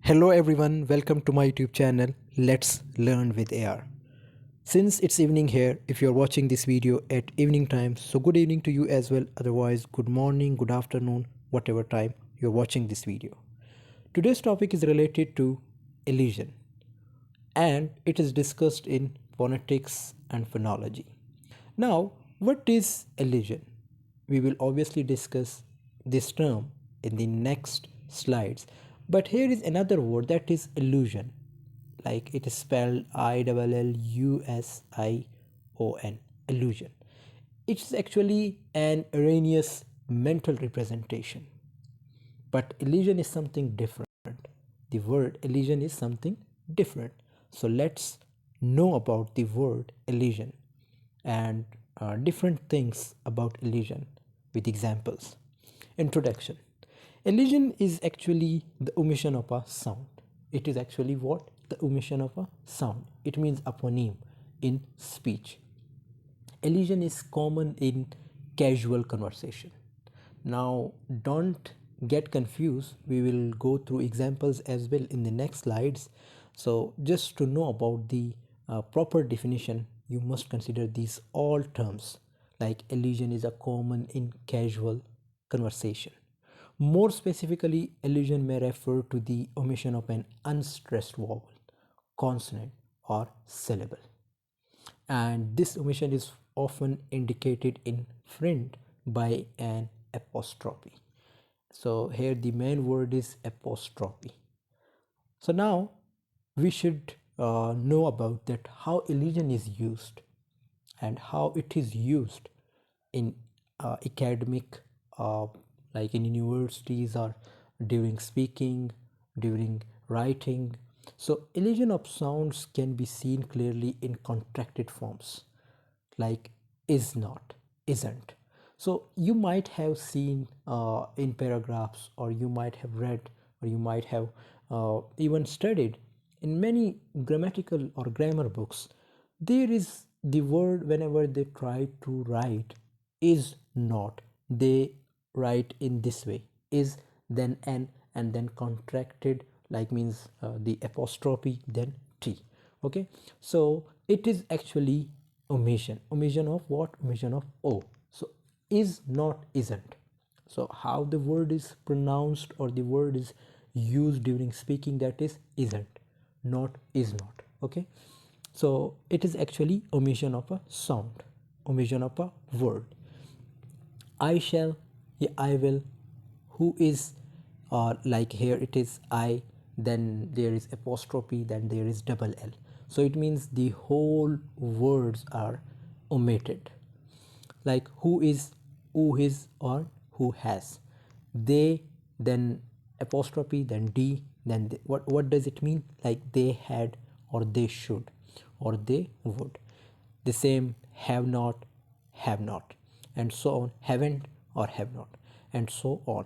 Hello everyone, welcome to my YouTube channel Let's Learn with AR. Since it's evening here, if you're watching this video at evening time, so good evening to you as well. Otherwise, good morning, good afternoon, whatever time you're watching this video. Today's topic is related to elision and it is discussed in phonetics and phonology. Now, what is elision? We will obviously discuss this term in the next slides. But here is another word, that is illusion. Like it is spelled Illusion. Illusion. It's actually an erroneous mental representation. But illusion is something different. The word illusion is something different. So let's know about the word illusion and different things about illusion with examples. Introduction. Elision is actually the omission of a sound. It is actually what? The omission of a sound. It means a phoneme in speech. Elision is common in casual conversation. Now, don't get confused. We will go through examples as well in the next slides. So, just to know about the proper definition, you must consider these all terms. Like elision is a common in casual conversation. More specifically, elision may refer to the omission of an unstressed vowel, consonant, or syllable. And this omission is often indicated in print by an apostrophe. So here the main word is apostrophe. So now we should know about that how elision is used and how it is used in academic like in universities or during speaking, during writing. So elision of sounds can be seen clearly in contracted forms like is not, isn't. So you might have seen in paragraphs, or you might have read, or you might have even studied in many grammatical or grammar books. There is the word whenever they try to write is not, they write in this way: is, then n, and then contracted, like means the apostrophe, then t. Okay, so it is actually omission of what? Omission of o. So is not, isn't. So how the word is pronounced or the word is used during speaking, that is isn't, not, is not. Okay, so it is actually omission of a sound, omission of a word. I shall, yeah, I will, who is, or like here it is I, then there is apostrophe, then there is double L. So it means the whole words are omitted. Like who is, who is, or who has. They, then apostrophe, then D, then they, what does it mean? Like they had, or they should, or they would. The same have not, and so on, haven't or have not, and so on.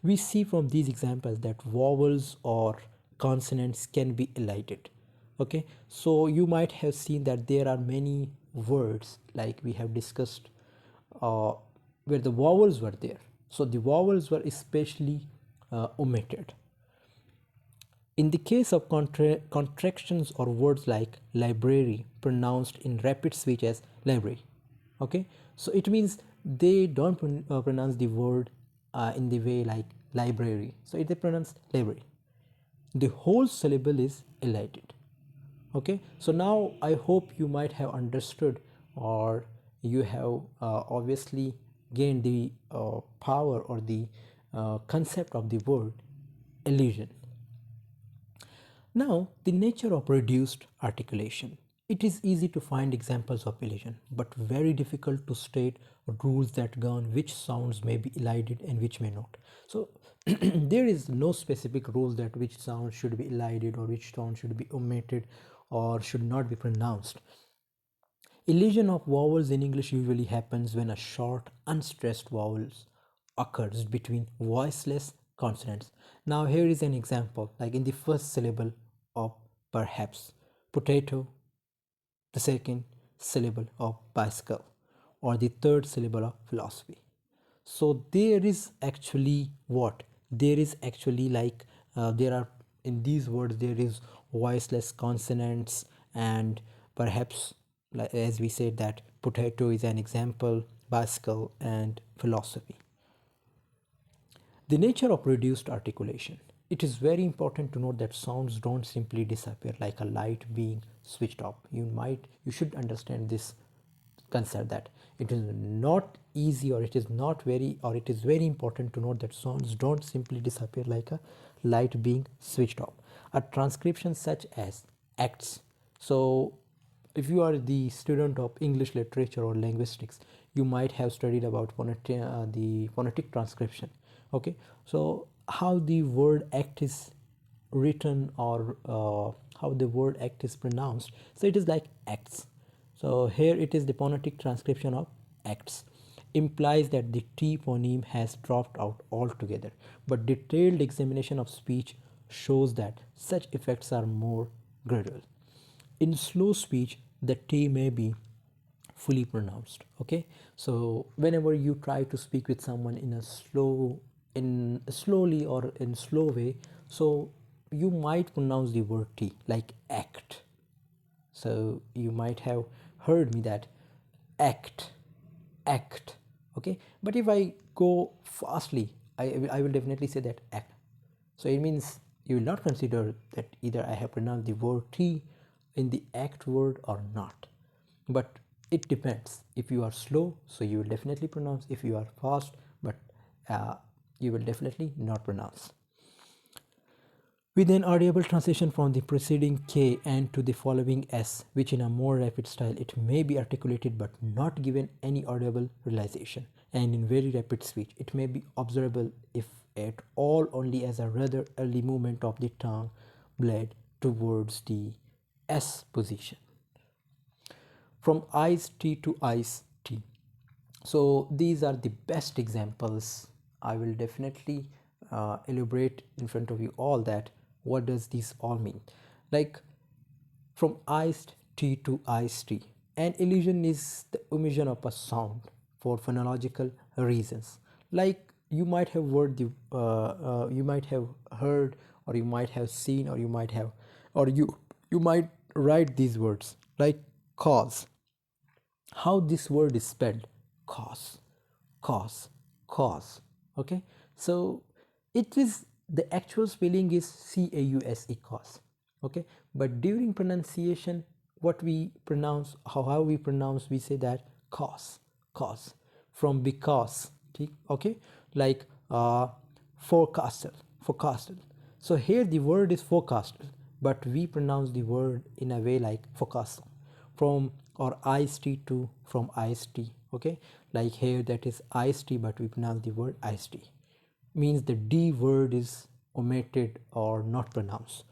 We see from these examples that vowels or consonants can be elided. Okay, so you might have seen that there are many words like we have discussed where the vowels were there. So the vowels were especially omitted. In the case of contractions or words like library, pronounced in rapid speech as library. Okay, so it means they don't pronounce the word in the way like library. So they pronounce library. The whole syllable is elided. Okay, so now I hope you might have understood, or you have obviously gained the power or the concept of the word elision. Now, the nature of reduced articulation. It is easy to find examples of elision, but very difficult to state rules that govern which sounds may be elided and which may not. So, there is no specific rule that which sound should be elided or which sound should be omitted or should not be pronounced. Elision of vowels in English usually happens when a short, unstressed vowels occurs between voiceless consonants. Now, here is an example, like in the first syllable of perhaps, potato, the second syllable of bicycle, or the third syllable of philosophy. So there is actually what? There is actually like there are in these words there is voiceless consonants, and perhaps, as we said, that potato is an example, bicycle, and philosophy. The nature of reduced articulation. It is very important to note that sounds don't simply disappear like a light being switched off. You should understand this concept, that it is not easy, or it is not very, or it is very important to note that sounds don't simply disappear like a light being switched off. A transcription such as acts. So if you are the student of English literature or linguistics, you might have studied about the phonetic transcription. Okay, so how the word act is written, or how the word act is pronounced. So it is like acts. So here it is the phonetic transcription of acts. Implies that the T phoneme has dropped out altogether, but detailed examination of speech shows that such effects are more gradual. In slow speech, the T may be fully pronounced. Okay, so whenever you try to speak with someone in slowly or in slow way, so you might pronounce the word T like act. So you might have heard me that act, act. Okay, but if I go fastly, I will definitely say that act. So it means you will not consider that either I have pronounced the word T in the act word or not. But it depends. If you are slow, so you will definitely pronounce. If you are fast, but you will definitely not pronounce. With an audible transition from the preceding K and to the following S, which in a more rapid style it may be articulated but not given any audible realization, and in very rapid speech it may be observable, if at all, only as a rather early movement of the tongue blade towards the S position. From iced tea to iced tea. So these are the best examples. I will definitely elaborate in front of you all that what does this all mean. Like from iced tea to iced tea. An elision is the omission of a sound for phonological reasons. Like you might have you might have heard, or you might have seen, or you might have, or you might write these words like cause. How this word is spelled: cause, cause, cause. Okay, so it is, the actual spelling is cause, cause. Okay, but during pronunciation, what we pronounce, how we pronounce, we say that cause, cause, from because. Okay, like forecastle, forecastle. So here the word is forecastle, but we pronounce the word in a way like forecastle. From, or iced tea to, from iced tea. Okay, like here that is iced tea, but we pronounce the word iced tea. Means the D word is omitted or not pronounced,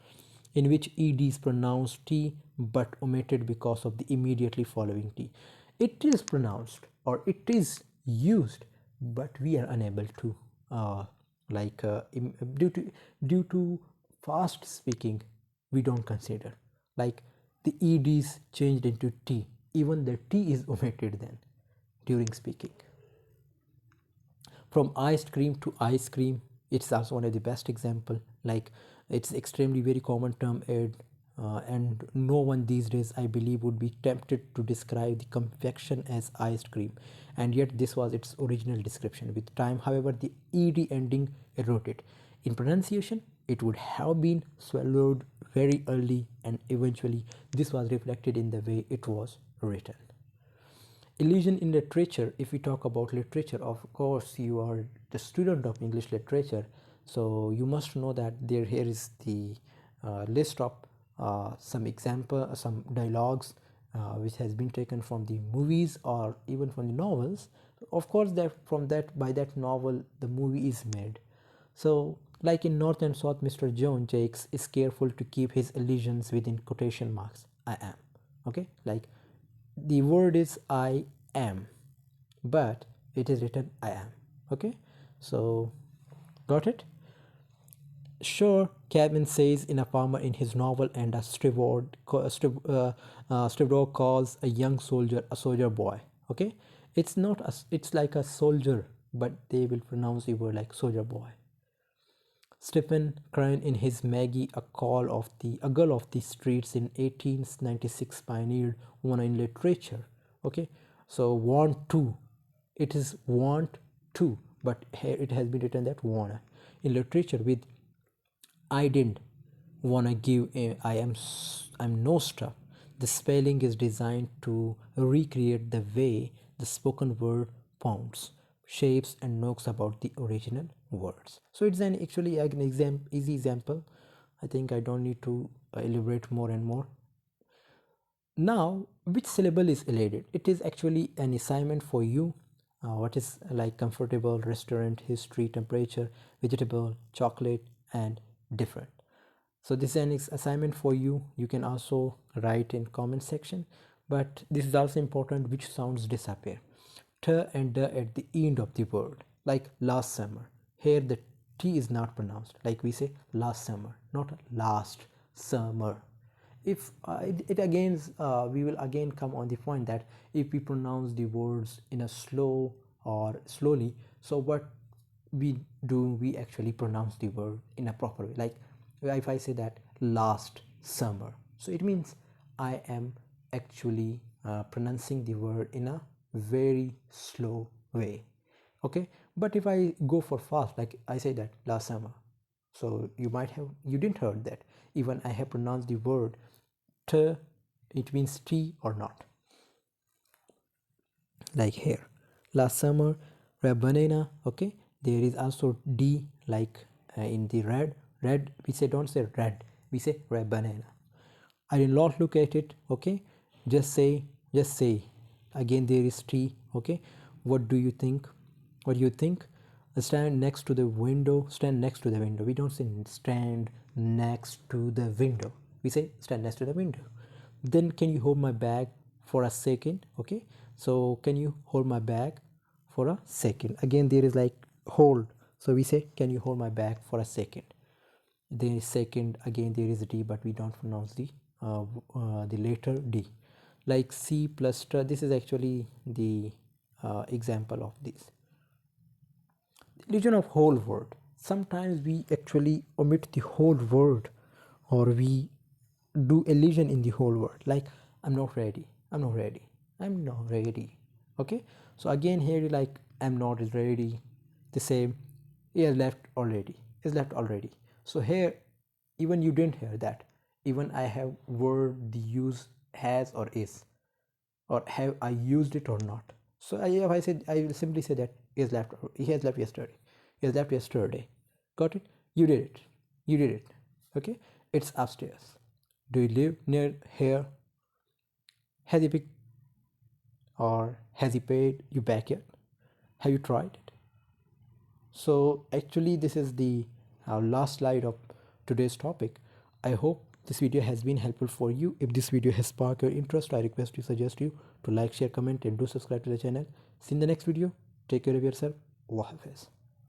in which ed is pronounced T but omitted because of the immediately following T. It is pronounced or it is used, but we are unable to due to fast speaking, we don't consider, like the ed is changed into T, even the T is omitted then during speaking. From iced cream to ice cream, it's also one of the best example. Like it's extremely very common term, and no one these days, I believe, would be tempted to describe the confection as iced cream, and yet this was its original description. With time, however, the ed ending eroded. In pronunciation, it would have been swallowed very early, and eventually this was reflected in the way it was written. Elision in literature. If we talk about literature, of course you are the student of English literature, so you must know that here is the list of some dialogues which has been taken from the movies or even from the novels. Of course, that from that, by that novel the movie is made. So like in North and South, Mr. John Jakes is careful to keep his elisions within quotation marks. I am. Okay, like the word is I am, but it is written I am. Okay, so got it? Sure, Cabin says in a farmer in his novel, and a steward calls a young soldier a soldier boy. Okay, it's not a, it's like a soldier, but they will pronounce the word like soldier boy. Stephen Crane in his Maggie, a girl of the streets in 1896 pioneered wanna in literature. Okay, so want to, it is want to, but here it has been written that wanna in literature with I didn't wanna give a I'm no stuff. The spelling is designed to recreate the way the spoken word pounds, shapes, and knocks about the original words. So it's an actually an easy example. I think I don't need to elaborate more and more. Now, which syllable is elided? It is actually an assignment for you. What is like comfortable, restaurant, history, temperature, vegetable, chocolate, and different. So this is an assignment for you. You can also write in comment section, but this is also important which sounds disappear. T and D at the end of the word, like last summer. Here the T is not pronounced, like we say last summer, not last summer. If it again we will again come on the point that if we pronounce the words in a slow or slowly, so what we do, we actually pronounce the word in a proper way. Like if I say that last summer, so it means I am actually pronouncing the word in a very slow way. Okay, but if I go for fast, like I say that last summer, so you didn't heard that even I have pronounced the word t, it means t or not. Like here last summer, red banana. Okay, there is also d, like in the red we say, don't say red, we say red banana. I will not look at it. Okay, just say again there is t. Okay, what do you think? Stand next to the window. We don't say stand next to the window, we say stand next to the window. Then can you hold my bag for a second? Okay, so can you hold my bag for a second? Again there is like hold, so we say can you hold my bag for a second. There is second, again there is d, but we don't pronounce the letter d. Like c plus t, this is actually the example of this. Elision of whole word. Sometimes we actually omit the whole word, or we do elision in the whole word, like I'm not ready. Okay, so again here like I'm not is ready, the same is left already. So here even you didn't hear that, even I have word the use has or is, or have I used it or not. So if I said, I will simply say that he has left yesterday. Got it? You did it. Okay, it's upstairs. Do you live near here? Has he picked or has he paid you back yet? Have you tried it? So actually this is the last slide of today's topic. I hope this video has been helpful for you. If this video has sparked your interest, I suggest you to like, share, comment, and do subscribe to the channel. See you in the next video. Take care of yourself. Allah Hafiz.